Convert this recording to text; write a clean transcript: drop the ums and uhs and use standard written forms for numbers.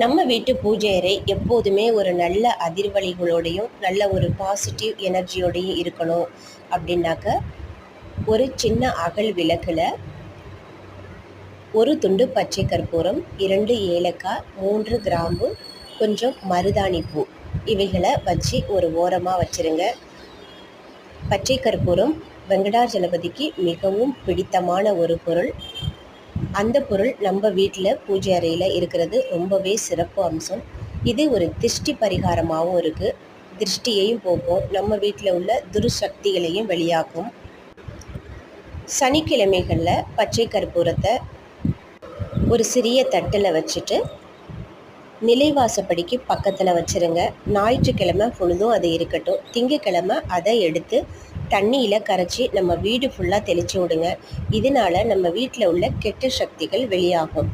நம்ம வீட்டு பூஜை அறை எப்போதுமே ஒரு நல்ல அதிர்வலைகளோடையும் நல்ல ஒரு பாசிட்டிவ் எனர்ஜியோடையும் இருக்கணும் அப்படின்னாக்க ஒரு சின்ன அகல் விளக்கில் ஒரு துண்டு பச்சை கற்பூரம், 2 ஏலக்காய், 3 கிராம்பு, கொஞ்சம் மருதாணி பூ இவைகளை வச்சு ஒரு ஓரமாக வச்சுருங்க. பச்சை கற்பூரம் வெங்கடாஜலபதிக்கு மிகவும் பிடித்தமான ஒரு பொருள். அந்த பொருள் நம்ம வீட்டில் பூஜை அறையில் இருக்கிறது ரொம்பவே சிறப்பு அம்சம். இது ஒரு திருஷ்டி பரிகாரமாகவும் இருக்குது. திருஷ்டியையும் போக்கும், நம்ம வீட்டில் உள்ள துர்சக்திகளையும் வெளியாக்கும். சனிக்கிழமைகளில் பச்சை கற்பூரத்தை ஒரு சிறிய தட்டில் வச்சுட்டு நிலைவாசப்படிக்கு பக்கத்தில் வச்சுருங்க. ஞாயிற்றுக்கிழமை பொழுதும் அது இருக்கட்டும். திங்கக்கிழமை அதை எடுத்து தண்ணியில் கரைச்சி நம்ம வீடு ஃபுல்லாக தெளித்து விடுங்க. இதனால் நம்ம வீட்டில் உள்ள கெட்ட சக்திகள் வெளியாகும்.